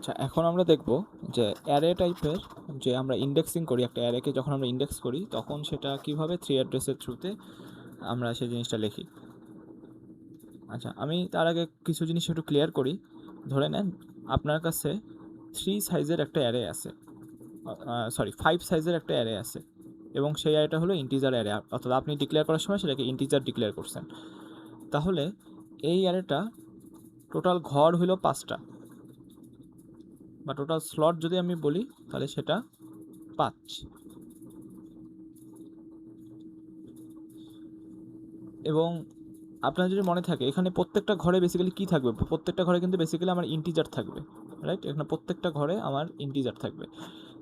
আচ্ছা, এখন আমরা দেখব যে অ্যারে টাইপের যে আমরা ইন্ডেক্সিং করি একটা অ্যারেকে, যখন আমরা ইন্ডেক্স করি তখন সেটা কিভাবে থ্রি অ্যাড্রেসের থ্রুতে আমরা সেই জিনিসটা লিখি। আচ্ছা, আমি তার আগে কিছু জিনিস একটু ক্লিয়ার করি। ধরে নেন আপনার কাছে 3 সাইজের একটা অ্যারে আছে, 5 সাইজের একটা অ্যারে আছে, এবং সেই অ্যারেটা হলো ইন্টিজার অ্যারে, অর্থাৎ আপনি ডিক্লেয়ার করার সময় সেটাকে ইন্টিজার ডিক্লেয়ার করছেন। তাহলে এই অ্যারেটা টোটাল ঘর হলো 5টা, বা টোটাল স্লট যদি আমি বলি তাহলে সেটা 5। এবং আপনার যদি মনে থাকে এখানে প্রত্যেকটা ঘরে বেসিক্যালি কী থাকবে, প্রত্যেকটা ঘরে কিন্তু বেসিক্যালি আমার ইন্টিজার থাকবে, রাইট? এখানে প্রত্যেকটা ঘরে আমার ইন্টিজার থাকবে।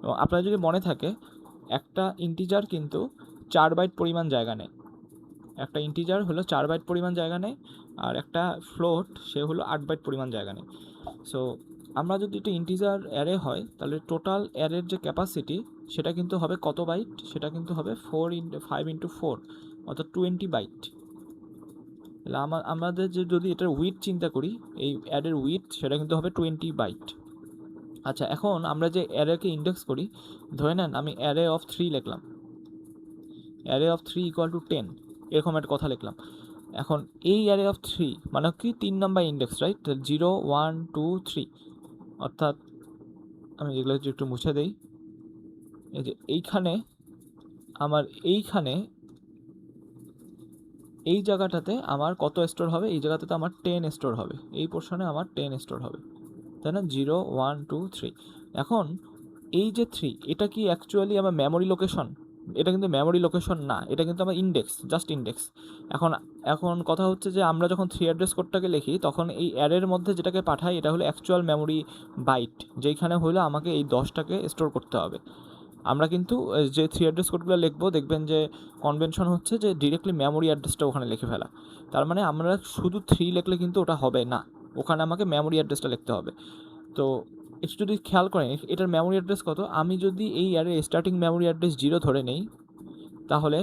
এবং আপনার যদি মনে থাকে একটা ইন্টিজার কিন্তু 4 বাইট পরিমাণ জায়গা নেয়, একটা ইন্টিজার হলো 4 বাইট পরিমাণ জায়গা নেয়, আর একটা ফ্লোট সে হলো 8 বাইট পরিমাণ জায়গা নেয়। সো আমরা যদি এটা ইন্টিজার অ্যারে হয় তাহলে টোটাল অ্যারের যে ক্যাপাসিটি সেটা কিন্তু হবে কত বাইট, সেটা কিন্তু হবে 5 × 4, অর্থাৎ 20 বাইট। তাহলে আমাদের যে যদি এটার উইথ চিন্তা করি, এই অ্যারের উইথ সেটা কিন্তু হবে 20 বাইট। আচ্ছা, এখন আমরা যে অ্যারেকে ইন্ডেক্স করি, ধরে নেন আমি অ্যারে অফ 3 লিখলাম, অ্যারে অফ 3 = 10, এরকম একটা কথা লিখলাম। এখন এই অ্যারে অফ 3 মানে কি 3 নাম্বার ইন্ডেক্স, রাইট? 0 1 2 3, অর্থাৎ আমি যেগুলো একটু মুছে দেই, এই যে এইখানে আমার এই জায়গাটাতে আমার কত স্টোর হবে, এই জায়গাতে তো আমার 10 স্টোর হবে, এই পোর্শনে আমার 10 স্টোর হবে, তাই না? 0 1 2 3। এখন এই যে 3, এটা কি অ্যাকচুয়ালি আমার মেমোরি লোকেশন? এটা কিন্তু মেমোরি লোকেশন না, এটা কিন্তু আমার ইন্ডেক্স, জাস্ট ইন্ডেক্স। এখন কথা হচ্ছে যে আমরা যখন 3 অ্যাড্রেস কোডটাকে লিখি তখন এই অ্যারের মধ্যে যেটাকে পাঠাই এটা হলো অ্যাকচুয়াল মেমোরি বাইট, যেইখানে হলো আমাকে এই 10টাকে স্টোর করতে হবে। আমরা কিন্তু যে 3 অ্যাড্রেস কোডগুলো লিখবো দেখবেন যে কনভেনশন হচ্ছে যে ডিরেক্টলি মেমোরি অ্যাড্রেসটা ওখানে লিখে ফেলা। তার মানে আমরা শুধু 3 লিখলে কিন্তু ওটা হবে না, ওখানে আমাকে মেমোরি অ্যাড্রেসটা লিখতে হবে। তো একটু যদি খেয়াল করেন এটার মেমোরি অ্যাড্রেস কত, আমি যদি এই অ্যারে স্টার্টিং মেমোরি অ্যাড্রেস 0 ধরে নেই, তাহলে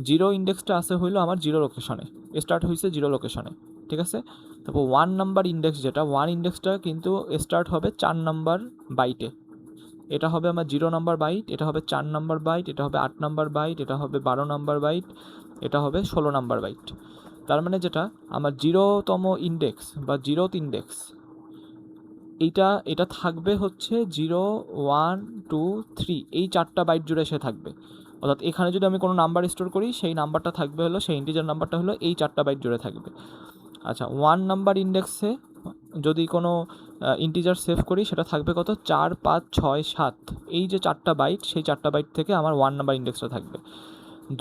0 ইন্ডেক্সটা আছে হইলো আমার 0 লোকেশনে, স্টার্ট হয়েছে 0 লোকেশনে, ঠিক আছে? তারপর 1 নাম্বার ইন্ডেক্স, যেটা 1 ইন্ডেক্সটা কিন্তু স্টার্ট হবে 4 নাম্বার বাইটে, এটা হবে আমার 0 নাম্বার বাইট, এটা হবে 4 নাম্বার বাইট, এটা হবে 8 নাম্বার বাইট, এটা হবে 12 নাম্বার বাইট, এটা হবে 16 নাম্বার বাইট। তার মানে যেটা আমার 0তম ইন্ডেক্স বা 0th ইন্ডেক্স, এটা থাকবে হচ্ছে 0 1 2 3, এই 4টা বাইট জুড়ে সে থাকবে। অর্থাৎ এখানে যদি আমি কোনো নাম্বার স্টোর করি সেই নাম্বারটা থাকবে হলো, সেই ইন্টিজার নাম্বারটা হলো এই 4টা বাইট জুড়ে থাকবে। আচ্ছা, 1 নাম্বার ইন্ডেক্সে যদি কোনো ইন্টিজার সেভ করি সেটা থাকবে কত, 4 5 6 7, এই যে 4টা বাইট, সেই 4টা বাইট থেকে আমার 1 নাম্বার ইন্ডেক্সটা থাকবে।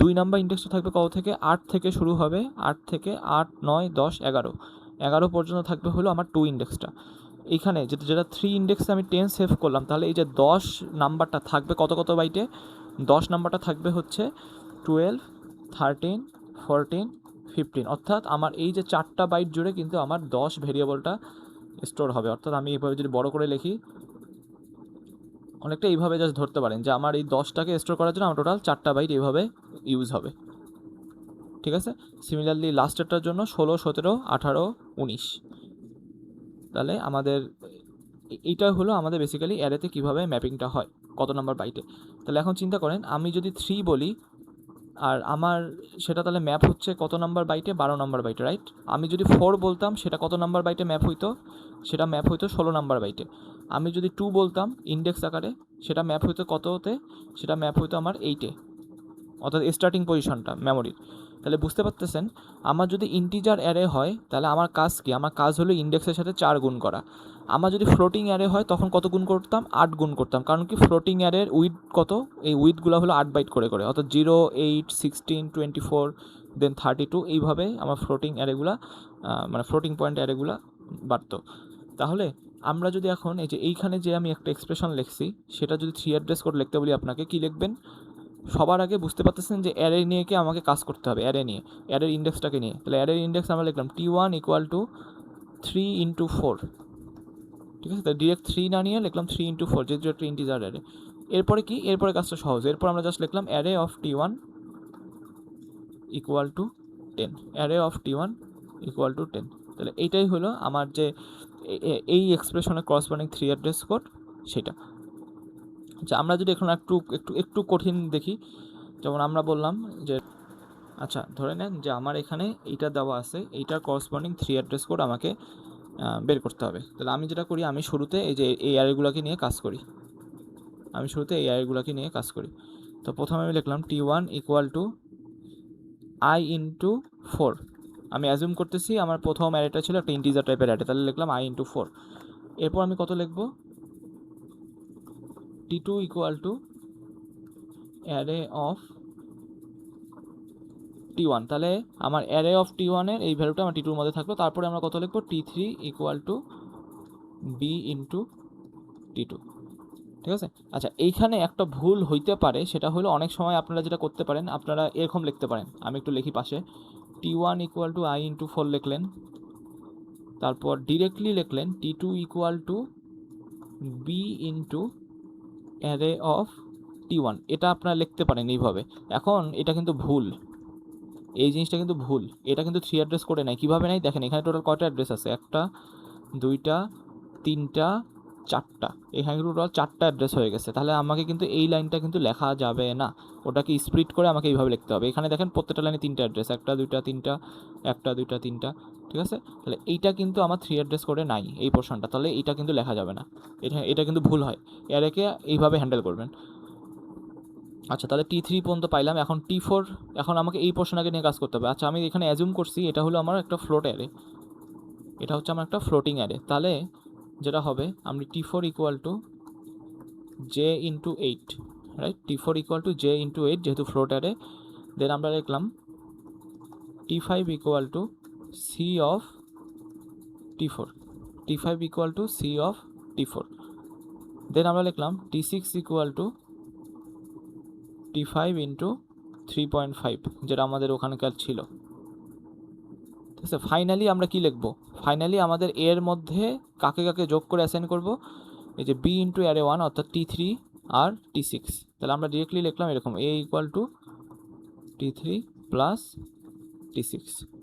2 নাম্বার ইন্ডেক্সটা থাকবে কত থেকে, 8 থেকে শুরু হবে, 8 থেকে 8 9 10 11, 11 পর্যন্ত থাকবে হলো আমার 2 ইন্ডেক্সটা। এইখানে যেটা 3 ইন্ডেক্সে আমি 10 সেভ করলাম, তাহলে এই যে 10 নাম্বারটা থাকবে কত বাইটে, 10 নাম্বারটা থাকবে হচ্ছে 12 13 14 15, অর্থাৎ আমার এই যে 4টা বাইট জুড়ে কিন্তু আমার 10 ভেরিয়েবলটা স্টোর হবে। অর্থাৎ আমি এইভাবে যদি বড় করে লিখি, অনেকটা এইভাবে জাস্ট ধরতে পারেন যে আমার এই 10টাকে স্টোর করার জন্য আমার টোটাল 4টা বাইট এইভাবে ইউজ হবে, ঠিক আছে? সিমিলারলি লাস্টেরটার জন্য 16 17 18 19। তাহলে আমাদের এইটা হলো আমাদের বেসিক্যালি অ্যারেতে কীভাবে ম্যাপিংটা হয়, কত নাম্বার বাইটে। তাহলে এখন চিন্তা করেন আমি যদি 3 বলি, আর আমার সেটা তাহলে ম্যাপ হচ্ছে কত নাম্বার বাইটে, 12 নাম্বার বাইটে, রাইট? আমি যদি 4 বলতাম সেটা কত নাম্বার বাইটে ম্যাপ হইতো, সেটা ম্যাপ হইতো 16 নাম্বার বাইটে। আমি যদি 2 বলতাম ইন্ডেক্স আকারে, সেটা ম্যাপ হইতো কততে, সেটা ম্যাপ হইতো আমার 8-এ, অর্থাৎ স্টার্টিং পজিশনটা মেমোরির। তাহলে বুঝতে পারতেছেন আমার যদি ইন্টিজার অ্যারে হয় তাহলে আমার কাজ কি, আমার কাজ হলো ইন্ডেক্সের সাথে 4 গুণ করা। আমার যদি ফ্লোটিং অ্যারে হয় তখন কত গুণ করতাম, 8 গুণ করতাম, কারণ কি ফ্লোটিং অ্যারের উইথ কত, এই উইথগুলো হলো 8 বাইট করে, অর্থাৎ 0 8 16 24 দেন 32, এইভাবে আমার ফ্লোটিং অ্যারেগুলা মানে ফ্লোটিং পয়েন্ট অ্যারেগুলা বাড়তো। তাহলে আমরা যদি এখন এই যে এইখানে যে আমি একটা এক্সপ্রেশন লিখছি সেটা যদি 3 অ্যাড্রেস কোড লিখতে বলি আপনাকে, কি লিখবেন? সবার আগে বুঝতে পারতেছেন যে অ্যারে নিয়ে কি আমাকে কাজ করতে হবে, অ্যারে নিয়ে, অ্যারের ইন্ডেক্সটাকে নিয়ে। তাহলে অ্যারের ইন্ডেক্স আমরা লিখলাম t1 = 3 × 4, ঠিক আছে? তাহলে ডিরেক্ট 3 না নিয়ে লিখলাম 3 × 4, যেহেতু একটা ইন্টিজার অ্যারে। এরপরে কি, এরপরে কাজটা সহজ, এরপর আমরা জাস্ট লিখলাম array of t1 = 10, array of t1 = 10। তাহলে এইটাই হলো আমার যে এই এক্সপ্রেশনের করসপন্ডিং 3 অ্যাড্রেস কোড সেটা। আচ্ছা, আমরা যদি এখন একটু একটু একটু কঠিন দেখি, যেমন আমরা বললাম যে আচ্ছা ধরে নেন যে আমার এখানে এইটা দেওয়া আছে, এইটার করসপন্ডিং 3 অ্যাড্রেস কোড আমাকে বের করতে হবে। তাহলে আমি যেটা করি, আমি শুরুতে এই যে এই অ্যারেগুলোকে নিয়ে কাজ করি, তো প্রথমে আমি লিখলাম T1 equal to I into 4। আমি অ্যাজিউম করতেছি আমার প্রথম অ্যারেটা ছিল একটা ইন্টিজার টাইপের অ্যারে, তাহলে লিখলাম I ইন্টু 4। এরপর আমি কত লিখব, T2 equal to array of T1। তাহলে আমার অ্যারে অফ T1 এর এই ভ্যালুটা আমার T2 এর মধ্যে থাকলো। তারপরে আমরা কত লিখবো, T3 equal to B into T2। ঠিক আছে। আচ্ছা, এইখানে একটা ভুল হইতে পারে, সেটা হলো অনেক সময় আপনারা যেটা করতে পারেন, আপনারা এরকম লিখতে পারেন, আমি একটু লিখি পাশে, T1 equal to I into 4 লিখলেন, তারপর ডিরেক্টলি লিখলেন T2 equal to B into array of T1। এটা আপনারা লিখতে পারেন এইভাবে। এখন এটা কিন্তু ভুল, এই জিনিসটা কিন্তু ভুল, এটা কিন্তু 3 অ্যাড্রেস করে নাই। কীভাবে নাই দেখেন, এখানে টোটাল কয়টা অ্যাড্রেস আছে, 1 2 3 4টা, এখানে কিন্তু টোটাল 4টা অ্যাড্রেস হয়ে গেছে। তাহলে আমাকে কিন্তু এই লাইনটা কিন্তু লেখা যাবে না, ওটাকে স্প্লিট করে আমাকে এইভাবে লিখতে হবে। এখানে দেখেন প্রত্যেকটা লাইনে 3টা অ্যাড্রেস, 1 2 3, 1 2 3, ঠিক আছে। তাহলে এইটা কিন্তু আমার 3 অ্যাড্রেস করে নাই এই পোর্শনটা, তাহলে এইটা কিন্তু লেখা যাবে না, এটা কিন্তু ভুল হয়। একে এইভাবে হ্যান্ডেল করবেন। আচ্ছা, তাহলে T3 পর্যন্ত পাইলাম। এখন T4, এখন আমাকে এই পোর্শনটাকে নিয়ে কাজ করতে হবে। আচ্ছা, আমি এখানে অ্যাজিউম করছি এটা হলো আমার একটা ফ্লোট অ্যারে, এটা হচ্ছে আমার একটা ফ্লোটিং অ্যারে। তাহলে যেটা হবে, আমি T4 equal to J into 8, right, T4 equal to J into 8 যেহেতু ফ্লোট অ্যারে। দেন আমরা লিখলাম T5 equal to C of T4, T5 equal to C of T4। দেন আমরা লিখলাম T6 equal to T5 into 3.5, যেটা আমাদের ওখানকার ছিল। ঠিক আছে। ফাইনালি আমরা কি লিখবো, ফাইনালি আমাদের এর মধ্যে কাকে কাকে যোগ করে অ্যাসাইন করব, এই যে B ইন্টু অ্যারে 1 অর্থাৎ T3 আর T6। তাহলে আমরা ডিরেক্টলি লিখলাম এরকম, A equal to T3 plus T6।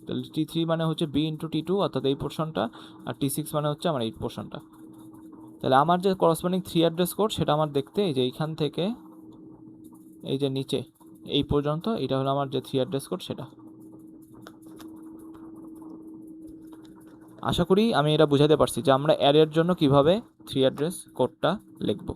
তাহলে T3 মানে হচ্ছে B ইন্টু T2 অর্থাৎ এই পোর্শনটা, আর T6 মানে হচ্ছে আমার এই পোর্শনটা। তাহলে আমার যে করসপন্ডিং 3 অ্যাড্রেস কোড সেটা আমার দেখতে এই যে এইখান থেকে এই যে নিচে এই পর্যন্ত, এটা হলো আমার যে 3 অ্যাড্রেস কোড সেটা। আশা করি আমি এটা বুঝাতে পারছি যে আমরা অ্যারের জন্য কিভাবে 3 অ্যাড্রেস কোডটা লিখব।